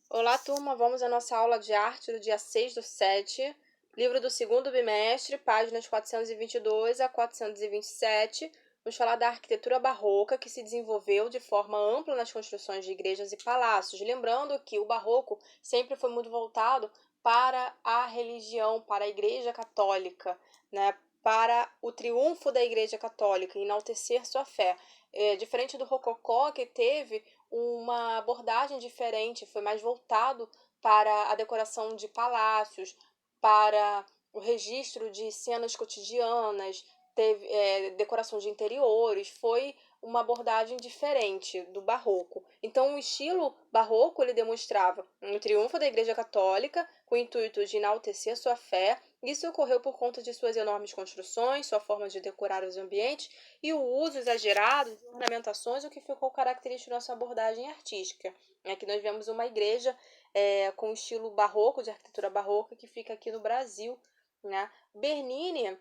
Olá, turma! Vamos à nossa aula de arte do dia 6/7, livro do segundo bimestre, páginas 422 a 427. Vamos falar da arquitetura barroca que se desenvolveu de forma ampla nas construções de igrejas e palácios. Lembrando que o barroco sempre foi muito voltado para a religião, para a Igreja Católica, né? Para o triunfo da Igreja Católica, enaltecer sua fé. Diferente do rococó, que teve uma abordagem diferente, foi mais voltado para a decoração de palácios, para o registro de cenas cotidianas, teve decoração de interiores, foi uma abordagem diferente do barroco. Então, o estilo barroco ele demonstrava um triunfo da Igreja Católica com o intuito de enaltecer sua fé. Isso ocorreu por conta de suas enormes construções, sua forma de decorar os ambientes e o uso exagerado de ornamentações, o que ficou característico da nossa abordagem artística. Aqui nós vemos uma igreja com estilo barroco, de arquitetura barroca, que fica aqui no Brasil, né? Bernini,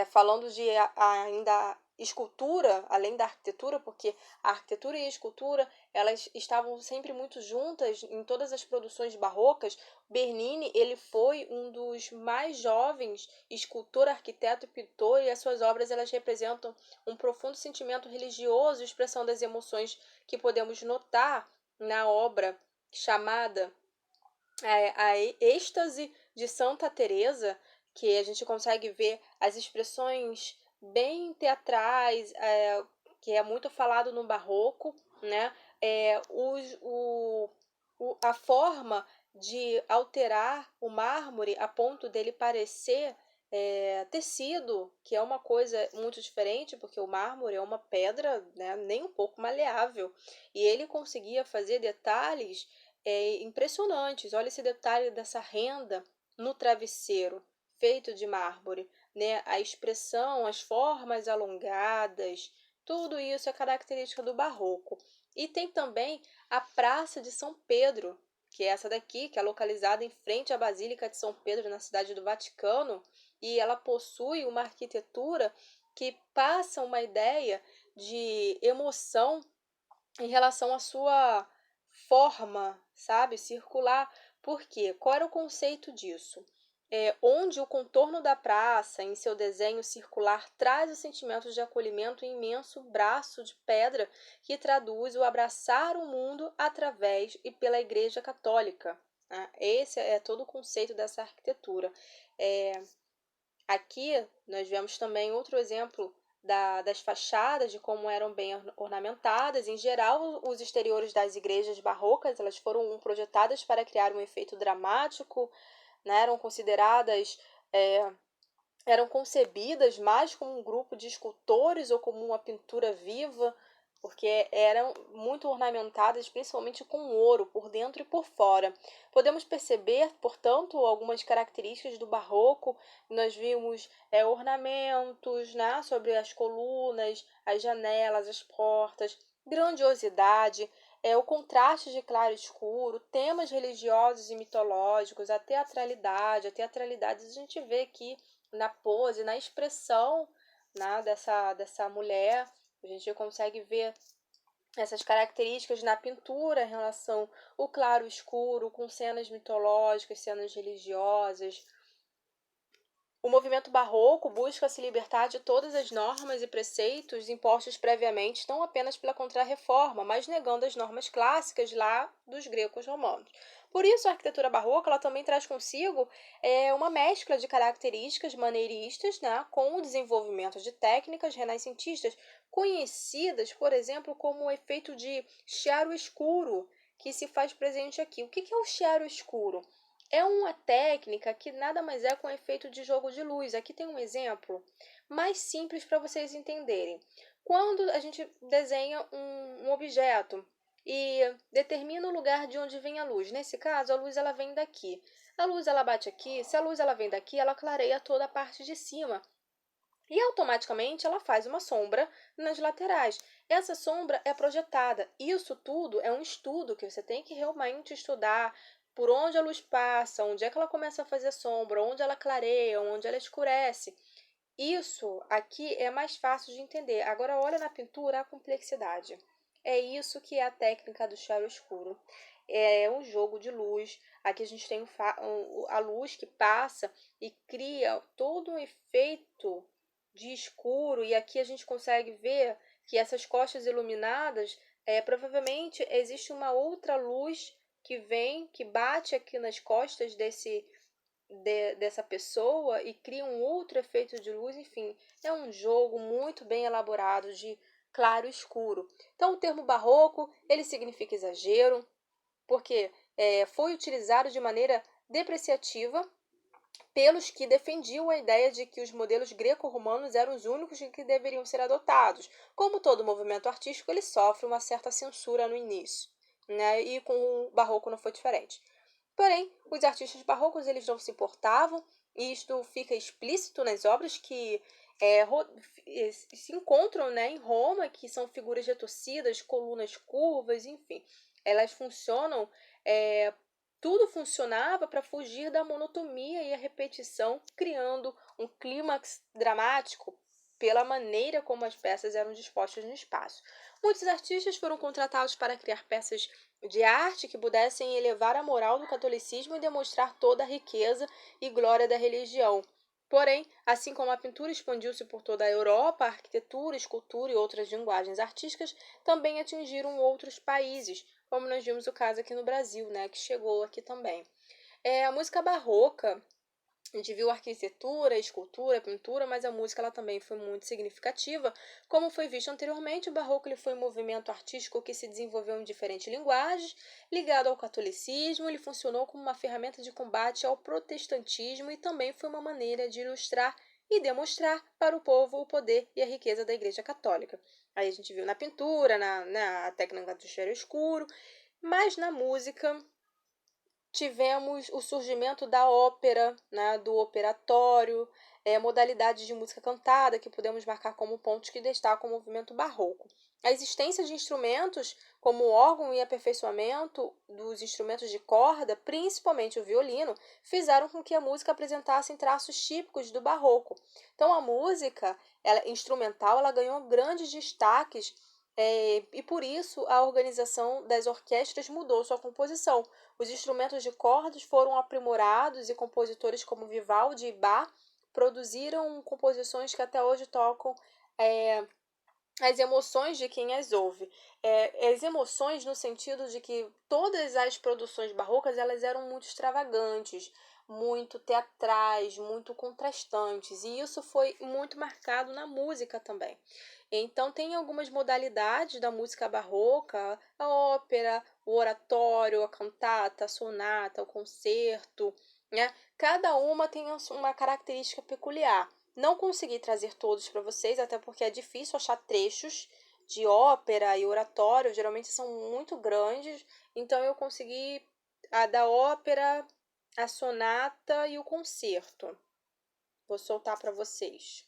falando de ainda escultura, além da arquitetura, porque a arquitetura e a escultura elas estavam sempre muito juntas em todas as produções barrocas. Bernini ele foi um dos mais jovens escultor, arquiteto e pintor, e as suas obras elas representam um profundo sentimento religioso, expressão das emoções que podemos notar na obra chamada a êxtase de Santa Teresa, que a gente consegue ver as expressões bem teatrais, que é muito falado no barroco, né? A forma de alterar o mármore a ponto dele parecer tecido, que é uma coisa muito diferente, porque o mármore é uma pedra, né, nem um pouco maleável, e ele conseguia fazer detalhes impressionantes. Olha esse detalhe dessa renda no travesseiro, feito de mármore, né? A expressão, as formas alongadas, tudo isso é característica do barroco. E tem também a Praça de São Pedro, que é essa daqui, que é localizada em frente à Basílica de São Pedro, na cidade do Vaticano, e ela possui uma arquitetura que passa uma ideia de emoção em relação à sua forma, sabe, circular. Por quê? Qual era o conceito disso? Onde o contorno da praça, em seu desenho circular, traz o sentimento de acolhimento em imenso braço de pedra que traduz o abraçar o mundo através e pela Igreja Católica. Né? Esse é todo o conceito dessa arquitetura. Aqui nós vemos também outro exemplo das fachadas, de como eram bem ornamentadas. Em geral, os exteriores das igrejas barrocas elas foram projetadas para criar um efeito dramático, né? Eram concebidas mais como um grupo de escultores ou como uma pintura viva, porque eram muito ornamentadas, principalmente com ouro, por dentro e por fora. Podemos perceber, portanto, algumas características do barroco. Nós vimos ornamentos, né, sobre as colunas, as janelas, as portas, grandiosidade, o contraste de claro e escuro, temas religiosos e mitológicos, a teatralidade a gente vê aqui na pose, na expressão, né, dessa mulher. A gente consegue ver essas características na pintura em relação ao claro e escuro, com cenas mitológicas, cenas religiosas. O movimento barroco busca se libertar de todas as normas e preceitos impostos previamente, não apenas pela Contra-Reforma, mas negando as normas clássicas lá dos gregos romanos. Por isso, a arquitetura barroca ela também traz consigo uma mescla de características maneiristas, né, com o desenvolvimento de técnicas renascentistas, conhecidas, por exemplo, como o efeito de chiaro escuro, que se faz presente aqui. O que é o chiaro escuro? É uma técnica que nada mais é com efeito de jogo de luz. Aqui tem um exemplo mais simples para vocês entenderem. Quando a gente desenha um objeto e determina o lugar de onde vem a luz, nesse caso a luz ela vem daqui. A luz ela bate aqui, se a luz ela vem daqui, ela clareia toda a parte de cima. E automaticamente ela faz uma sombra nas laterais. Essa sombra é projetada. Isso tudo é um estudo que você tem que realmente estudar por onde a luz passa, onde é que ela começa a fazer sombra, onde ela clareia, onde ela escurece. Isso aqui é mais fácil de entender. Agora olha na pintura a complexidade. É isso que é a técnica do chiaro escuro. é um jogo de luz. Aqui a gente tem a luz que passa e cria todo um efeito de escuro, e aqui a gente consegue ver que essas costas iluminadas, provavelmente existe uma outra luz que vem, que bate aqui nas costas dessa pessoa e cria um outro efeito de luz. Enfim, é um jogo muito bem elaborado de claro e escuro. Então, o termo barroco, ele significa exagero, porque foi utilizado de maneira depreciativa pelos que defendiam a ideia de que os modelos greco-romanos eram os únicos que deveriam ser adotados. Como todo movimento artístico, ele sofre uma certa censura no início, né? E com o barroco não foi diferente. Porém, os artistas barrocos eles não se importavam, e isto fica explícito nas obras que se encontram, né, em Roma, que são figuras retorcidas, colunas curvas, enfim. Elas funcionam, tudo funcionava para fugir da monotonia e a repetição, criando um clímax dramático pela maneira como as peças eram dispostas no espaço. Muitos artistas foram contratados para criar peças de arte que pudessem elevar a moral do catolicismo e demonstrar toda a riqueza e glória da religião. Porém, assim como a pintura expandiu-se por toda a Europa, a arquitetura, escultura e outras linguagens artísticas também atingiram outros países, como nós vimos o caso aqui no Brasil, né, que chegou aqui também. A música barroca, a gente viu arquitetura, escultura, pintura, mas a música ela também foi muito significativa. Como foi visto anteriormente, o barroco ele foi um movimento artístico que se desenvolveu em diferentes linguagens, ligado ao catolicismo. Ele funcionou como uma ferramenta de combate ao protestantismo e também foi uma maneira de ilustrar e demonstrar para o povo o poder e a riqueza da Igreja Católica. Aí a gente viu na pintura, na técnica do cheiro escuro, mas na música tivemos o surgimento da ópera, né, do operatório, modalidades de música cantada que podemos marcar como pontos que destacam o movimento barroco. A existência de instrumentos como o órgão e aperfeiçoamento dos instrumentos de corda, principalmente o violino, fizeram com que a música apresentasse traços típicos do barroco. Então a música instrumental ela ganhou grandes destaques, e por isso a organização das orquestras mudou sua composição. Os instrumentos de cordas foram aprimorados e compositores como Vivaldi e Bach produziram composições que até hoje tocam as emoções de quem as ouve. As emoções no sentido de que todas as produções barrocas elas eram muito extravagantes, muito teatrais, muito contrastantes, e isso foi muito marcado na música também. Então, tem algumas modalidades da música barroca: a ópera, o oratório, a cantata, a sonata, o concerto, né? Cada uma tem uma característica peculiar. Não consegui trazer todos para vocês, até porque é difícil achar trechos de ópera e oratório, geralmente são muito grandes, então eu consegui a da ópera, a sonata e o concerto. Vou soltar para vocês.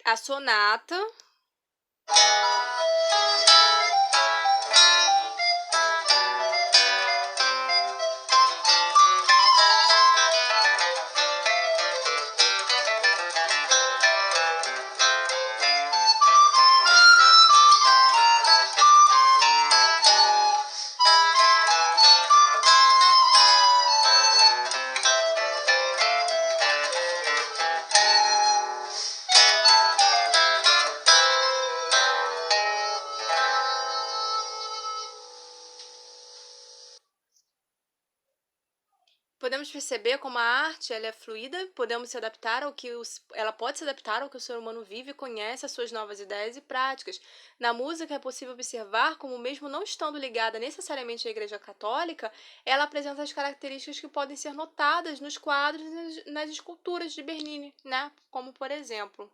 A sonata. Podemos perceber como a arte ela é fluida, podemos se adaptar ao que ela pode se adaptar ao que o ser humano vive e conhece, as suas novas ideias e práticas. Na música é possível observar como, mesmo não estando ligada necessariamente à Igreja Católica, ela apresenta as características que podem ser notadas nos quadros e nas esculturas de Bernini, né? Como, por exemplo,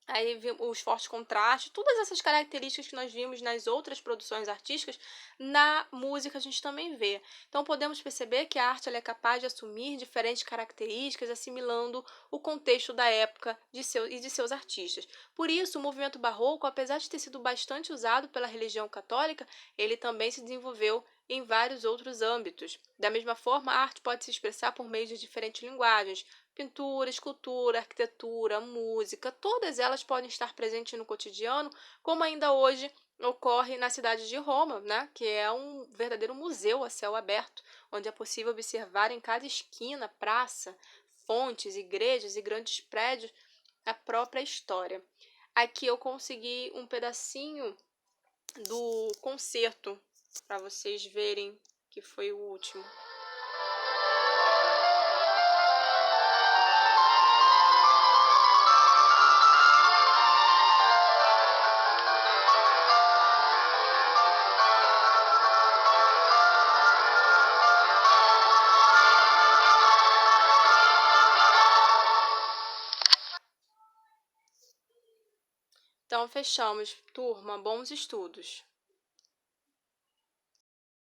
aí os fortes contrastes, todas essas características que nós vimos nas outras produções artísticas, na música a gente também vê. Então podemos perceber que a arte ela é capaz de assumir diferentes características, assimilando o contexto da época e de seus artistas. Por isso, o movimento barroco, apesar de ter sido bastante usado pela religião católica, ele também se desenvolveu em vários outros âmbitos. Da mesma forma, a arte pode se expressar por meio de diferentes linguagens, pintura, escultura, arquitetura, música, todas elas podem estar presentes no cotidiano, como ainda hoje ocorre na cidade de Roma, né, que é um verdadeiro museu a céu aberto, onde é possível observar em cada esquina, praça, fontes, igrejas e grandes prédios a própria história. Aqui eu consegui um pedacinho do concerto para vocês verem que foi o último. Então, fechamos. Turma, bons estudos.